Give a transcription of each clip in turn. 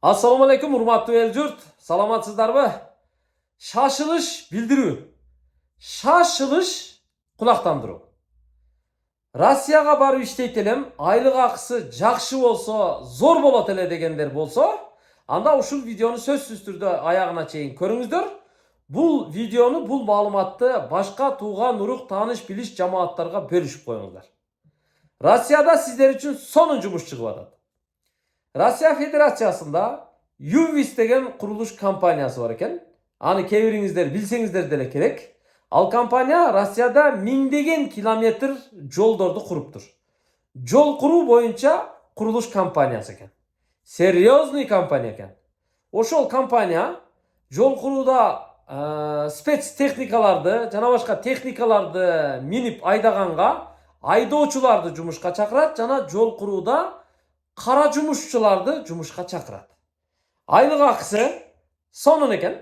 Assalamu alaikum urmatlı el jurt. Саламатсыздарбы? Шашылыш билдирүү. Шашылыш кулактандыруу. Россияга барып иштейт элем, айлык акысы жакшы болсо, зор болот эле дегендер болсо, анда ушул видеону сөзсүз түрдө аягына чейин көрүңүздөр. Бул видеону, бул маалыматты башка тууган урук, тааныш, билиш жамааттарга бөлүшүп коюңуздар. Россияда сиздер үчүн сонун жумуш чыгып атат. Россия Федерациясында Ювис деген курулуш компаниясы бар экен. Аны кээ бириңиздер билсеңиздер деле керек. Ал компания Россияда миңдеген километр жолдорду куруптур. Жол куруу боюнча курулуш компаниясы экен. Серьезный компания экен. Ошол компания жол курууда спецтехникаларды, жана башка техникаларды минип айдаганга айдоочуларды жумушка чакырат жана жол курууда кара жумушчуларды жумушка чакырат. Айлык акысы сонун экен.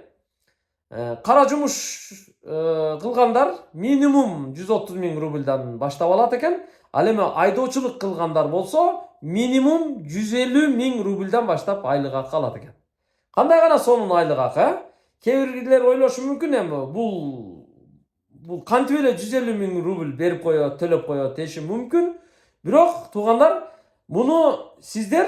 Кара жумуш кылгандар минимум 130 000 рубльдан баштап алат экен. Ал эми айдоочулук кылгандар болсо минимум 150 000 рубльдан баштап айлык акы алат экен. Кандай гана сонун айлык акы? Кээ бирлер ойлошу мүмкүн эми бул кантип эле 150 000 рубль берип коет, төлөп коет деши мүмкүн. Бирок туугандар, муну сиздер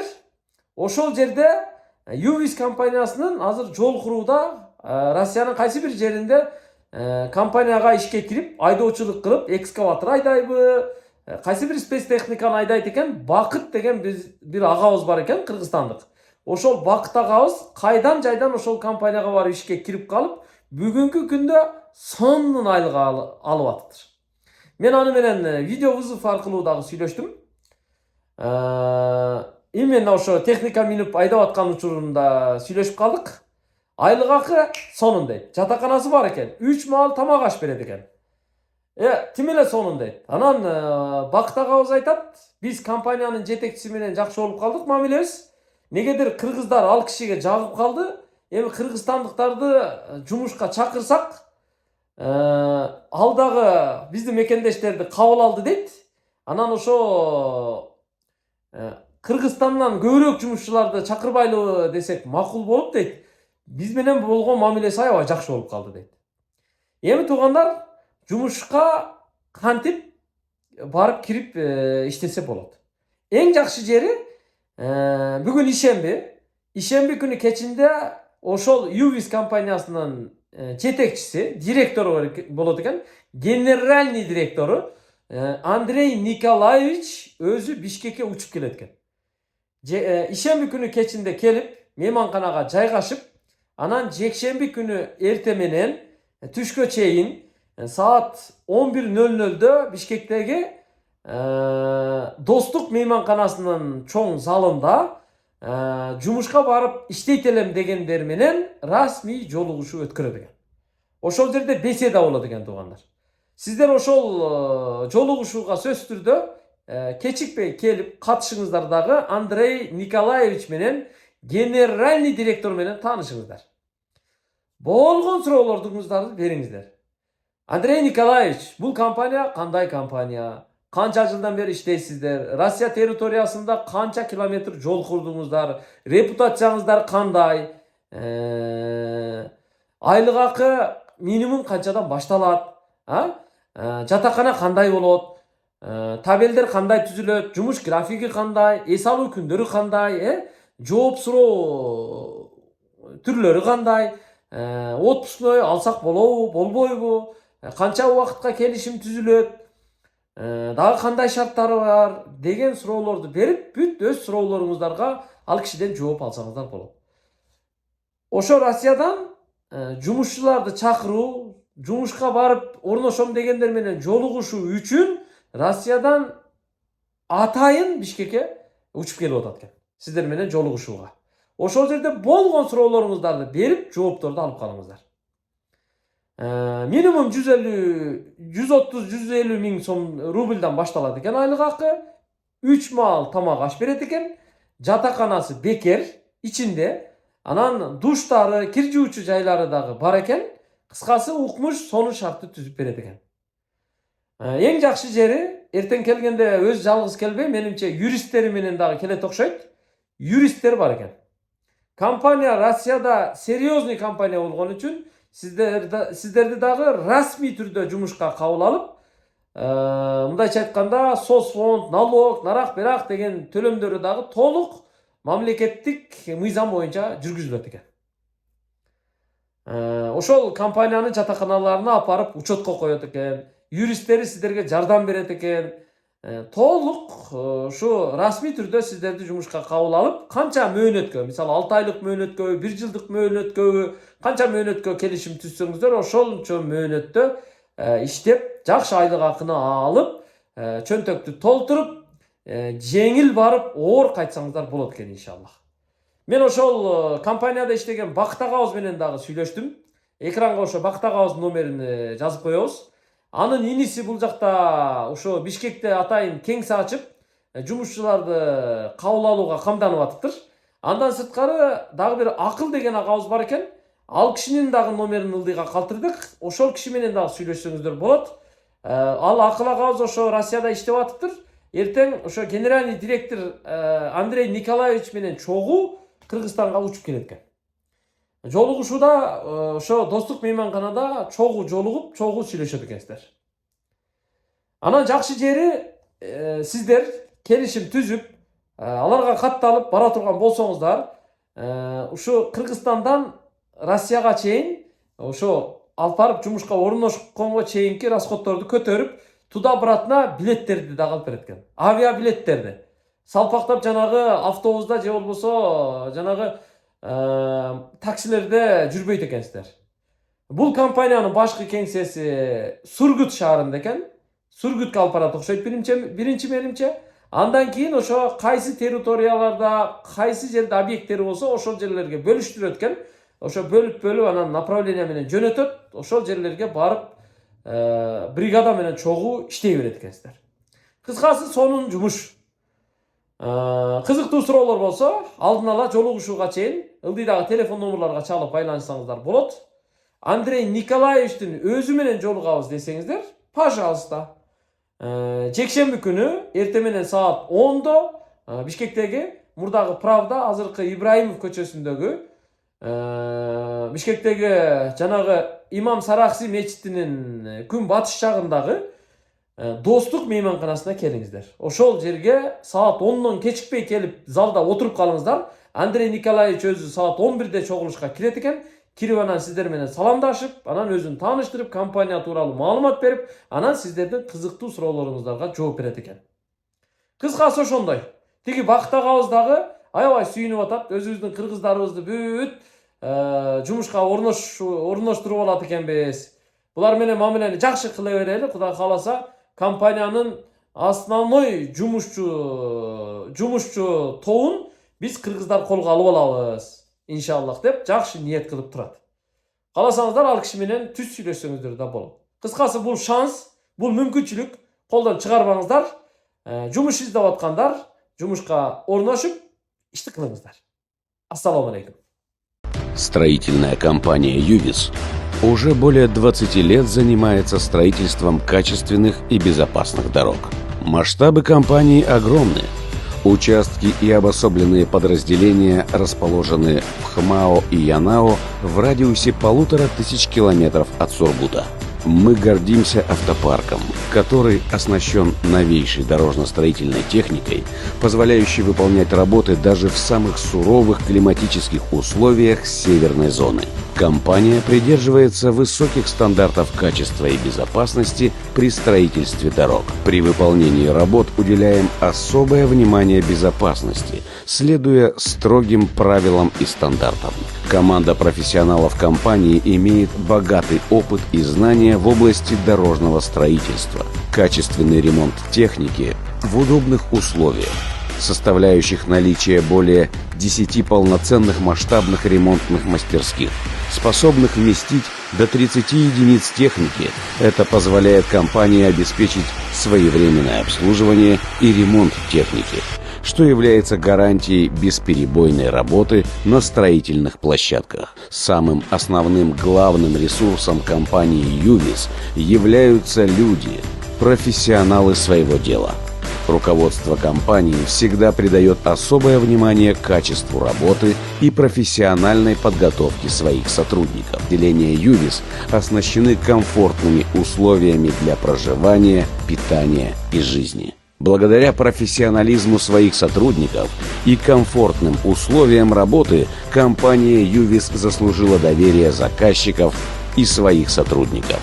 ошол жерде Ювис компаниясынын азыр жол курууда Россиянын кайсы бир жеринде компанияга ишке кирип, айдоочулук кылып, экскаватор айдайбы, кайсы бир спецтехниканы айдайт экен. Бакыт деген бир агабыз бар экен, кыргызстандык. Ошол Бакыт агабыз кайдан жайдан ошол компанияга барып ишке кирип калып, бүгүнкү күндө сонун айлык алып атыптыр. Мен аны менен видео вызов аркылуу дагы сүйлөштүм. Именно ошо техника минип айдап аткан учурунда сүйлөшүп калдык. Айлык акы сонун дейт. Жатаканасы бар экен. 3 маал тамак аш берет экен. Тим эле сонун дейт. Анан Бакыт агабыз айтат, биз компаниянын жетекчиси менен жакшы болуп калдык мамилебиз. Негедир кыргыздар ал кишиге жагып калды. Эми кыргызстандыктарды жумушка чакырсак, ал дагы биздин мекендештерди кабыл алды дейт. Анан ошо Кыргызстандан көбүрөөк жумушчуларды чакырбайлыбы десек макул болуп дейт. Биз менен болгон мамилеси аябай жакшы болуп калды дейт. Эми туугандар, жумушка кантип барып кирип иштесе болот? Эң жакшы жери бүгүн ишемби күнү кечинде ошол Ювис компаниясынын жетекчиси, директору болот экен, генеральный директору Андрей Николаевич өзү Бишкекке учуп келет экен. Ишемби күнү кечинде келип, мейманканага жайгашып, анан жекшемби күнү эрте менен түшкө чейин саат 11:00-дө Бишкектеги Достук мейманканасынын чоң залында жумушка барып иштейт элем дегендер менен расмий жолугушуу өткөрөт экен. Ошол жерде беседа болот экен туугандар. Сиздер ошол жолугушууга сөзсүз түрдө кечикпей келип катышыңыздар дагы Андрей Николаевич менен, генеральный директор менен таанышыңыздар. Болгон суроолордуңуздарды бериңиздер. Андрей Николаевич, бул компания кандай компания? Канча жылдан бери иштейсиздер? Россия территориясында канча километр жол курдуңуздар? Репутацияңыздар кандай? Айлык акы минимум канчадан башталат? Жатакана кандай болот? Табелдер кандай түзүлөт? Жумуш графиги кандай? Эс алуу күндөрү кандай? Жооп суроо түрлөрү кандай? Отпускной алсак болобу, болбойбу? Канча убакытка келишим түзүлөт? Дагы кандай шарттары бар деген суроолорду берип, бүт өз суроолоруңуздарга ал кишиден жооп алсаңыздар болот. Ошо Россиядан жумушчуларды чакыруу, жумушка барып орношом дегендер менен жолугушуу үчүн Россиядан атайын Бишкекке учуп келип атат экен. Сиздер менен жолугушууга. Ошол жерде болгон суроолоруңуздарды берип, жоопторду алып калыңыздар. Минимум 130-150 000 сом рубльдан башталат экен айлык акы. 3 маал тамак аш берет экен. Жатаканасы бекер ичинде. Анан душтары, кир жуучу жайлары дагы бар экен. Кыскасы укмуш сонун шартты түзүп берет экен. Эң жакшы жери, эртең келгенде өз жалгыз келбей, менимче юристтери менен дагы келет окшойт. Юристтер бар экен. компания Россияда серьезный компания болгон үчүн сиздерди дагы расмий түрдө жумушка кабыл алып, мындайча айтканда соцфонд, налог, нарак берак деген төлөмдөрү дагы толук мамлекеттик мыйзам боюнча жүргүзүлөт экен. Ошол компаниянын жатаканаларына апарып учетко коет экен, юристтери сиздерге жардам берет экен. Толук ушу расмий түрдө сиздерди жумушка кабыл алып, канча мөөнөткө, мисалы 6 айлык мөөнөткө, 1 жылдык мөөнөткө, канча мөөнөткө келишим түзсөңүздөр, ошончо мөөнөттө иштеп, жакшы айлык акыны алып, чөнтөктү толтуруп, жеңил барып, оор кайтсаңыздар болот экен иншаллах. Мен ошол компанияда иштеген Бактак Агыз менен дагы сүйлөштүм. Экранга ошо Бактак Агыздын номерин жазып коебуз. Анын иниси бул жакта ошо Бишкекте атайын кеңсе ачып, жумушчуларды кабыл алууга камданып атыптыр. Андан сырткары дагы бир Акыл деген агабыз бар экен. Ал кишинин дагы номерин ылдыйга калтырдык. Ошол киши менен дагы сүйлөшсөңүздөр болот. Ал Акыл агабыз ошо Россияда иштеп атыптыр. Эртең ошо генеральный директор Андрей Николаевич менен чогуу Кыргызстанга учуп келет экен. Жолугушууда ошо достук мейманканада чогуу жолугуп, чогуу сүйлөшөт экенсиздер. Анан жакшы жери сиздер келишим түзүп, аларга катталып бара турган болсоңуздар, ушу Кыргызстандан Россияга чейин ошо алып барып жумушка орношконго чейинки расходторду көтөрүп, туда-обратно билеттерди дагы алып берет экен. Авиа билеттерди. Салпактап жанагы автобуста же болбосо жанагы таксилерде жүрбөйт экенсиздер. Бул компаниянын башкы кеңсеси Сургут шаарында экен. Сургутка алып барат окшойт биринчи менимче. Андан кийин ошо кайсы территорияларда, кайсы жерде объекттери болсо, ошол жерлерге бөлүштүрөт экен. Ошо бөлүп анан направление менен жөнөтөт. Ошол жерлерге барып бригада менен чогуу иштей берет экенсиздер. Кыскасы сонун жумуш. Кызыктуу суроолор болсо, алдын ала жолугушууга чейин ылдыйдагы телефон номерларга чалып байланышсаңыздар болот. Андрей Николаевичтин өзү менен жолугабыз десеңиздер, пожалуйста. Жекшемби күнү эртең менен саат 10-до Бишкектеги мурдагы Правда, азыркы Ибраимов көчөсүндөгү Бишкектеги жанагы Имам Саракси мечитинин күн батыш жагындагы достук мейманканасына келиңиздер. Ошол жерге саат 10-дон кечикпей келип залда отуруп калыңыздар. Андрей Николаевич өзү саат 11-де чогулушка кирет экен. Кирип анан сиздер менен саламдашып, анан өзүн тааныштырып, компания тууралуу маалымат берип, анан сиздердин кызыктуу суроолоруңуздарга жооп берет экен. Кыскасы ошондой. Тиги Бактак Агыз дагы аябай сүйүнүп атат. Өзүбүздүн кыргыздарыбызды бүт жумушка орноштуруп алат экенбиз. Булар менен мамилени жакшы кыла берели, Кудай кааласа. Компаниянын основной жумушчу тобун биз кыргыздар колго алып алабыз, иншаллах деп жакшы ниет кылып турат. Кааласаңыздар ал киши менен түз сүйлөшсөңүздөр да болот. Кыскасы бул шанс, бул мүмкүнчүлүк, колдон чыгарбаңыздар. Жумуш издеп аткандар жумушка орношуп, ишти кылыңыздар. Ассаламу алейкум. Строительная компания «Ювис» уже более 20 лет занимается строительством качественных и безопасных дорог. Масштабы компании огромны. Участки и обособленные подразделения расположены в ХМАО и Янао в радиусе 1500 километров от Сургута. Мы гордимся автопарком, который оснащен новейшей дорожно-строительной техникой, позволяющей выполнять работы даже в самых суровых климатических условиях северной зоны. Компания придерживается высоких стандартов качества и безопасности при строительстве дорог. При выполнении работ уделяем особое внимание безопасности, следуя строгим правилам и стандартам. Команда профессионалов компании имеет богатый опыт и знания в области дорожного строительства, качественный ремонт техники в удобных условиях, составляющих наличие более 10 полноценных масштабных ремонтных мастерских, способных вместить до 30 единиц техники. Это позволяет компании обеспечить своевременное обслуживание и ремонт техники, что является гарантией бесперебойной работы на строительных площадках. Самым основным главным ресурсом компании «Ювис» являются люди, профессионалы своего дела. Руководство компании всегда придает особое внимание качеству работы и профессиональной подготовке своих сотрудников. Отделения Ювис оснащены комфортными условиями для проживания, питания и жизни. Благодаря профессионализму своих сотрудников и комфортным условиям работы компания Ювис заслужила доверие заказчиков и своих сотрудников.